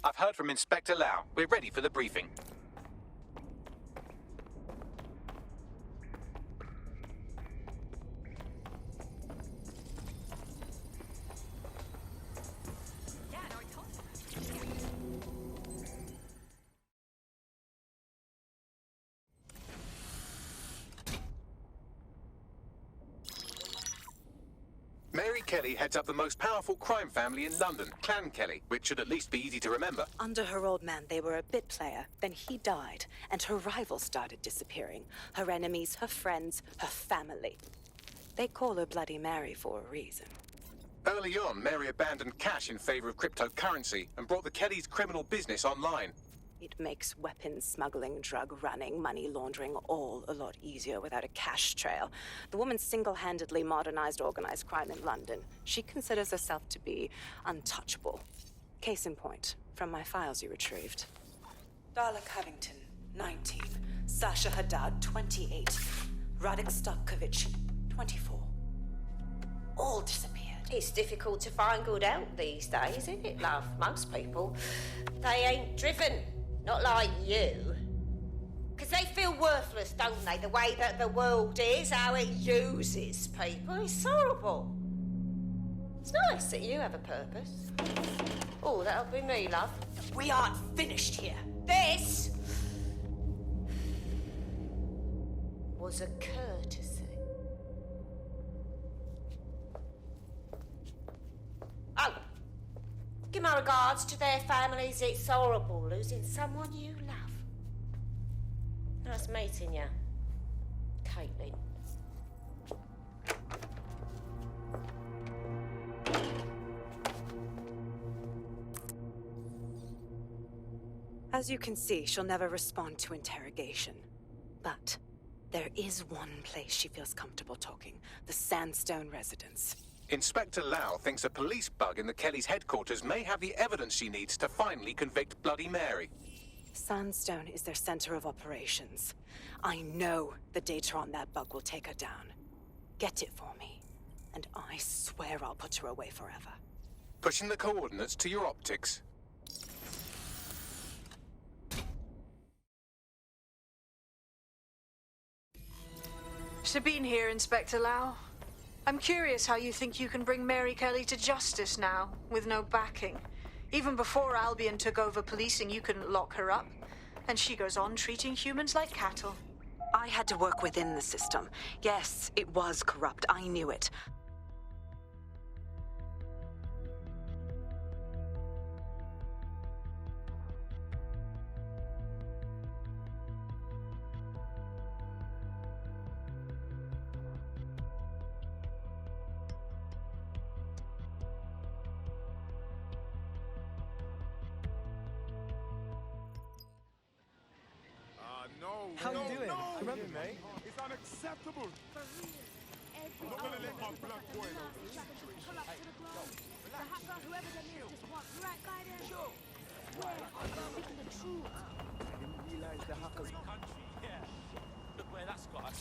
I've heard from Inspector Lau. We're ready for the briefing. Mary Kelly heads up the most powerful crime family in London, Clan Kelly, which should at least be easy to remember. Under her old man, they were a bit player. Then he died, and her rivals started disappearing. Her enemies, her friends, her family. They call her Bloody Mary for a reason. Early on, Mary abandoned cash in favor of cryptocurrency and brought the Kellys' criminal business online. It makes weapons smuggling, drug running, money laundering all a lot easier without a cash trail. The woman single-handedly modernized organized crime in London. She considers herself to be untouchable. Case in point, from my files you retrieved. Darla Covington, 19. Sasha Haddad, 28. Radek Starkovich, 24. All disappeared. It's difficult to find good help these days, isn't it, love? Most people, they ain't driven. Not like you. Because they feel worthless, don't they? The way that the world is, how it uses people. It's horrible. It's nice that you have a purpose. Oh, that'll be me, love. We aren't finished here. This was a courtesy. Oh. Give my regards to their families. It's horrible losing someone you love. Nice meeting you, Caitlin. As you can see, she'll never respond to interrogation. But there is one place she feels comfortable talking. The Sandstone residence. Inspector Lau thinks a police bug in the Kellys' headquarters may have the evidence she needs to finally convict Bloody Mary. Sandstone is their center of operations. I know the data on that bug will take her down. Get it for me, and I swear I'll put her away forever. Pushing the coordinates to your optics. Sabine here, Inspector Lau. I'm curious how you think you can bring Mary Kelly to justice now, with no backing. Even before Albion took over policing, you couldn't lock her up. And she goes on treating humans like cattle. I had to work within the system. Yes, it was corrupt. I knew it. How you doing? I remember, mate. It's unacceptable. I'm not gonna let my blood boil over this situation. Hey, yo, relax. Whoever that is just walked right by there. Sure. I'm speaking the truth. I didn't realize the hackers. Country, yeah. Look where that's got us.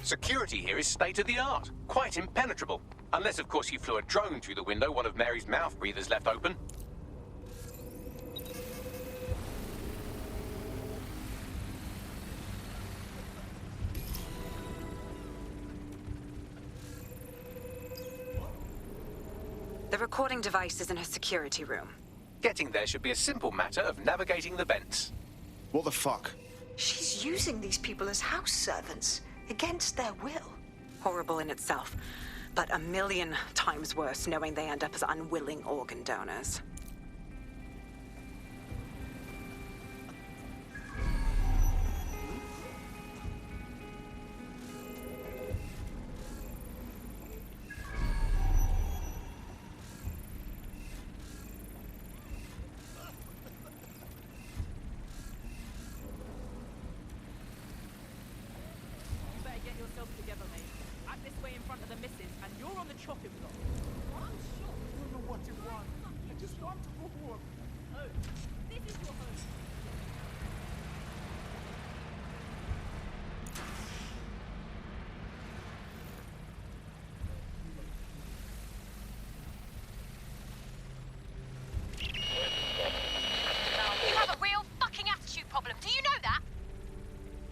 Security here is state-of-the-art, quite impenetrable. Unless, of course, you flew a drone through the window one of Mary's mouth breathers left open. The recording device is in her security room. Getting there should be a simple matter of navigating the vents. What the fuck? She's using these people as house servants, against their will. Horrible in itself, but a million times worse knowing they end up as unwilling organ donors.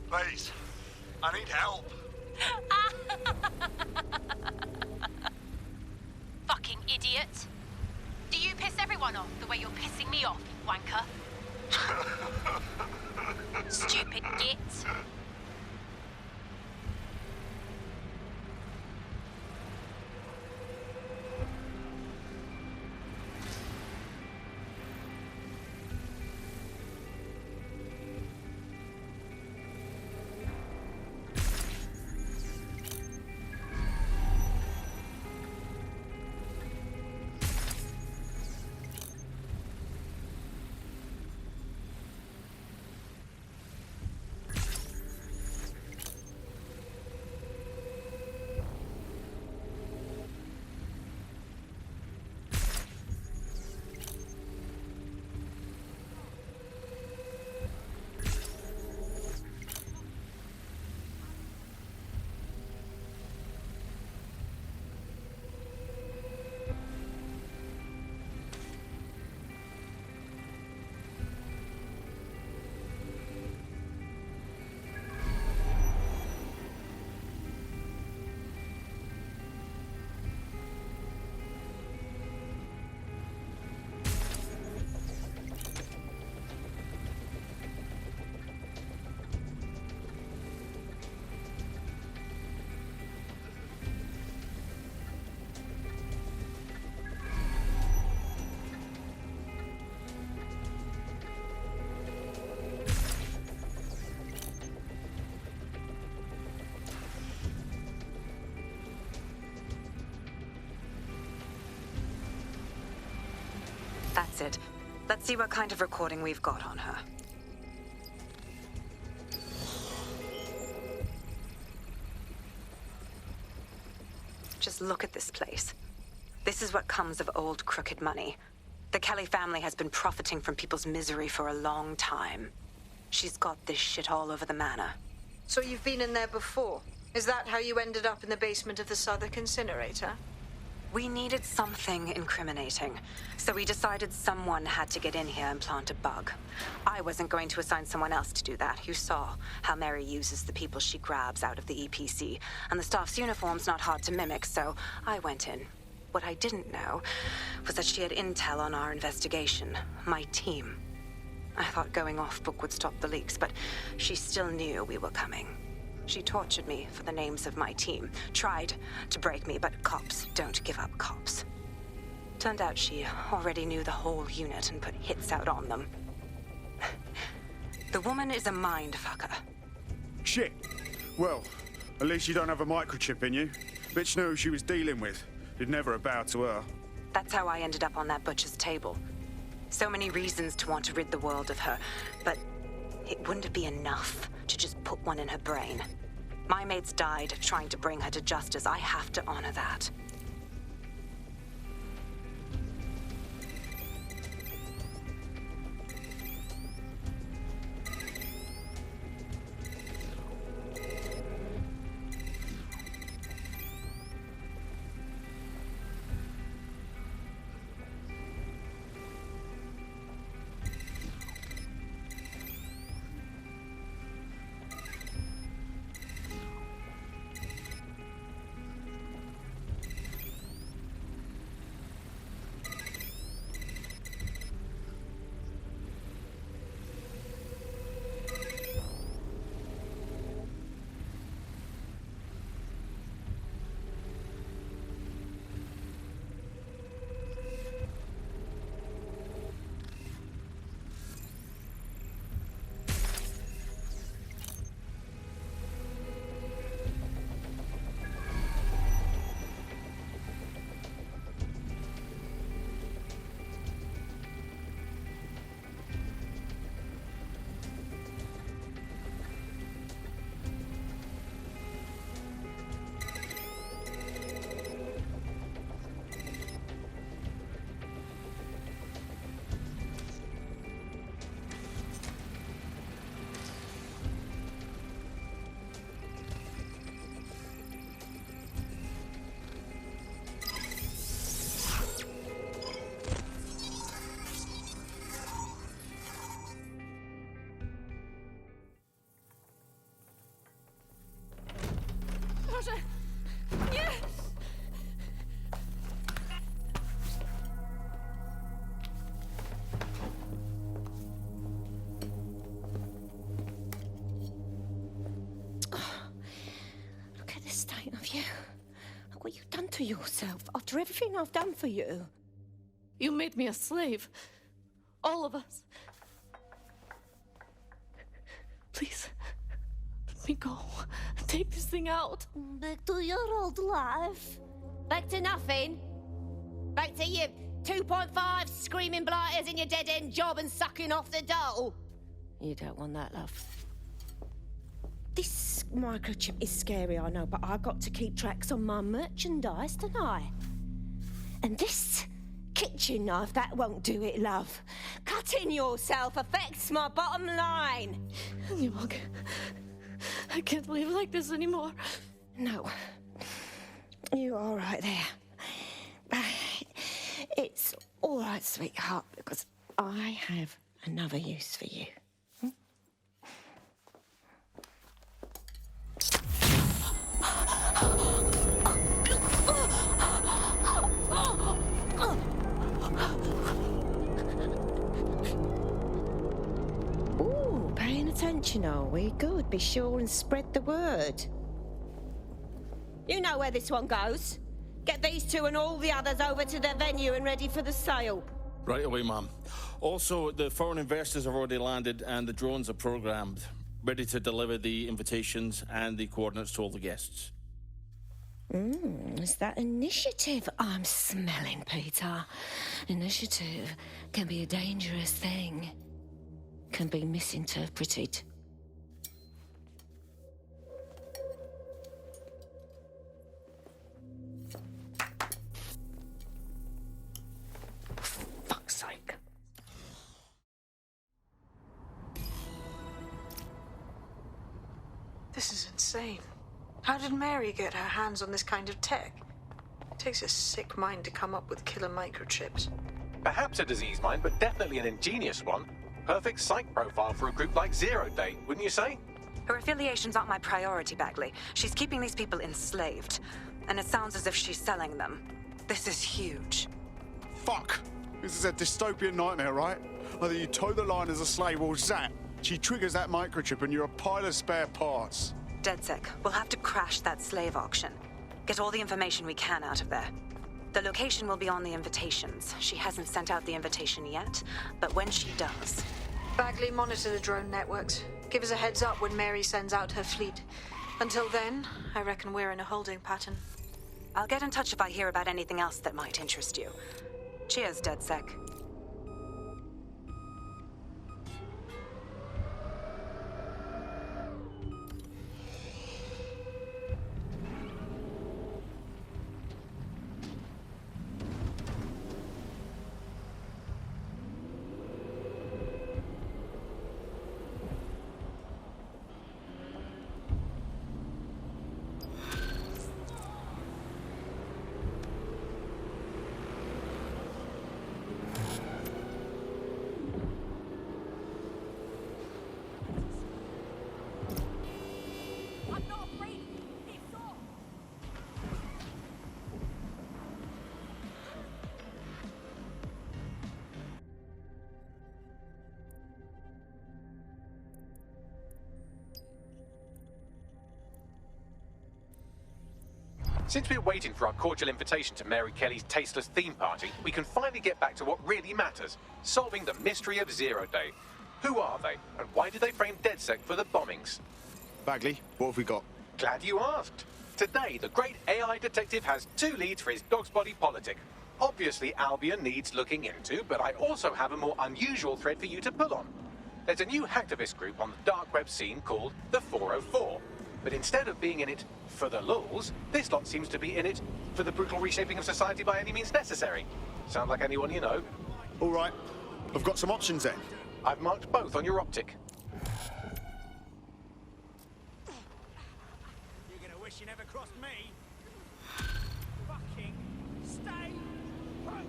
Please, I need help. Fucking idiot. Do you piss everyone off the way you're pissing me off, you wanker? Stupid git. That's it. Let's see what kind of recording we've got on her. Just look at this place. This is what comes of old crooked money. The Kelly family has been profiting from people's misery for a long time. She's got this shit all over the manor. So you've been in there before? Is that how you ended up in the basement of the Southwark incinerator? We needed something incriminating, so we decided someone had to get in here and plant a bug. I wasn't going to assign someone else to do that. You saw how Mary uses the people she grabs out of the EPC, and the staff's uniform's not hard to mimic, so I went in. What I didn't know was that she had intel on our investigation, my team. I thought going off book would stop the leaks, but she still knew we were coming. She tortured me for the names of my team. Tried to break me, but cops don't give up cops. Turned out she already knew the whole unit and put hits out on them. The woman is a mindfucker. Shit. Well, at least you don't have a microchip in you. Bitch knew who she was dealing with. You'd never bow to her. That's how I ended up on that butcher's table. So many reasons to want to rid the world of her, but it wouldn't be enough to just put one in her brain. My mates died trying to bring her to justice. I have to honor that. to yourself after everything I've done for you? You made me a slave. All of us. Please, let me go. Take this thing out. Back to your old life. Back to nothing. Back to you 2.5 screaming blighters in your dead-end job and sucking off the dole. You don't want that, love. This microchip is scary, I know, but I got to keep tracks on my merchandise, don't I? And this kitchen knife, that won't do it, love. Cutting yourself affects my bottom line. I can't live like this anymore. No. You're all right there. It's all right, sweetheart, because I have another use for you. Ooh, paying attention, are we? Good. Be sure and spread the word. You know where this one goes. Get these two and all the others over to their venue and ready for the sale. Right away, Ma'am. Also, the foreign investors have already landed and the drones are programmed, ready to deliver the invitations and the coordinates to all the guests. It's that initiative I'm smelling, Peter. Initiative can be a dangerous thing. Can be misinterpreted. Fuck's sake. This is insane. How did Mary get her hands on this kind of tech? It takes a sick mind to come up with killer microchips. Perhaps a disease mind, but definitely an ingenious one. Perfect psych profile for a group like Zero Day, wouldn't you say? Her affiliations aren't my priority, Bagley. She's keeping these people enslaved. And it sounds as if she's selling them. This is huge. Fuck! This is a dystopian nightmare, right? Either you toe the line as a slave or zap. She triggers that microchip and you're a pile of spare parts. DedSec, we'll have to crash that slave auction. Get all the information we can out of there. The location will be on the invitations. She hasn't sent out the invitation yet, but when she does... Bagley, monitor the drone networks. Give us a heads up when Mary sends out her fleet. Until then, I reckon we're in a holding pattern. I'll get in touch if I hear about anything else that might interest you. Cheers, DedSec. Since we're waiting for our cordial invitation to Mary Kelly's tasteless theme party, we can finally get back to what really matters, solving the mystery of Zero Day. Who are they, and why did they frame DedSec for the bombings? Bagley, what have we got? Glad you asked. Today, the great AI detective has two leads for his dog's body politic. Obviously, Albion needs looking into, but I also have a more unusual thread for you to pull on. There's a new hacktivist group on the dark web scene called the 404. But instead of being in it for the lulz, this lot seems to be in it for the brutal reshaping of society by any means necessary. Sound like anyone you know? All right, I've got some options then. I've marked both on your optic. You're gonna wish you never crossed me. Fucking stay put.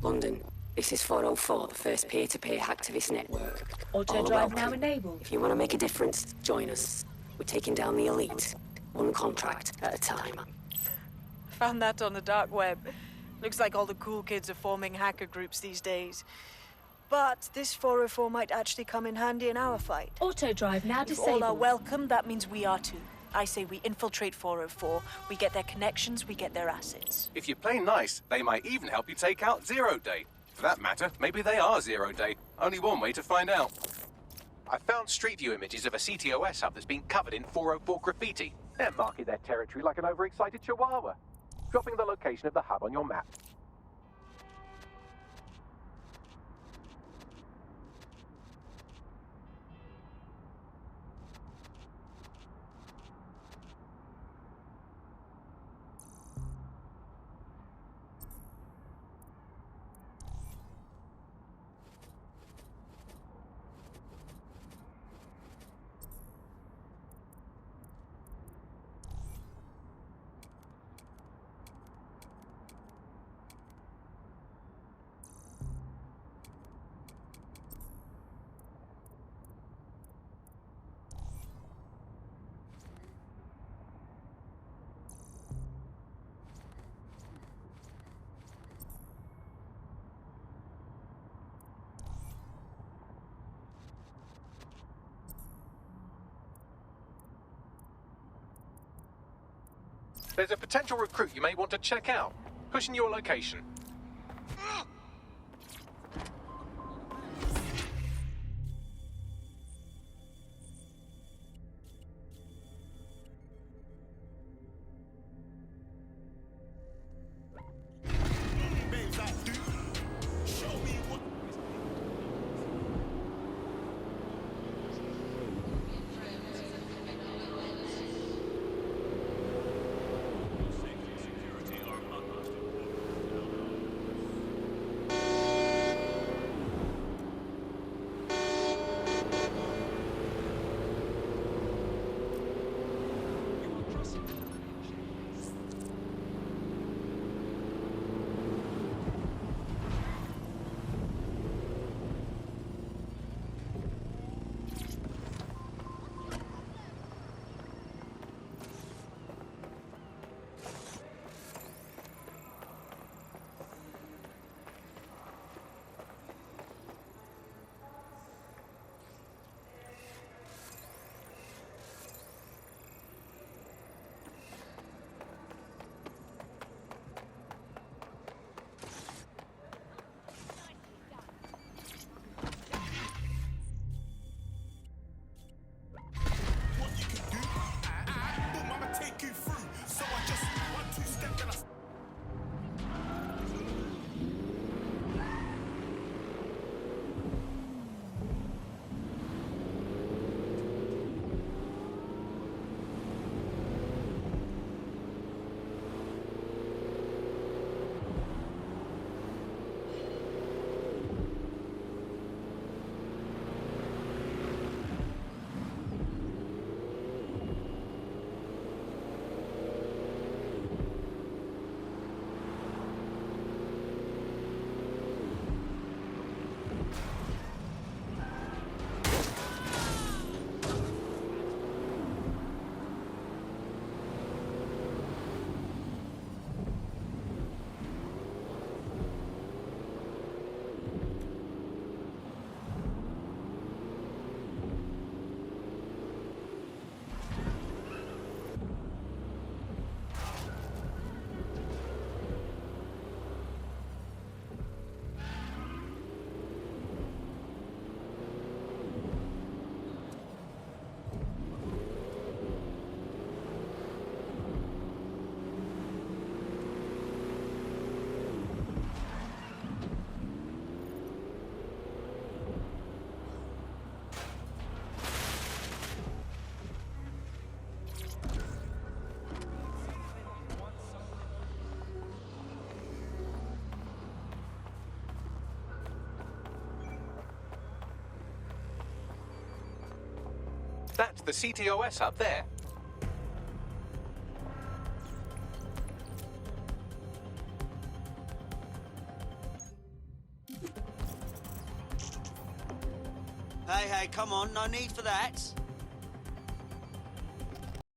London. This is 404, the first peer-to-peer hacktivist network. Auto All drive welcome. now enabled. If you want to make a difference, join us. We're taking down the elite, one contract at a time. Found that on the dark web. Looks like all the cool kids are forming hacker groups these days. But this 404 might actually come in handy in our fight. Auto drive now If disabled. all are welcome, that means we are too. I say we infiltrate 404, we get their connections, we get their assets. If you play nice, they might even help you take out Zero Day. For that matter, maybe they are Zero Day. Only one way to find out. I found Street View images of a CTOS hub that's been covered in 404 graffiti. They're marking their territory like an overexcited chihuahua. Dropping the location of the hub on your map. There's a potential recruit you may want to check out. Pushing your location. That's the CTOS hub there. hey, come on, no need for that.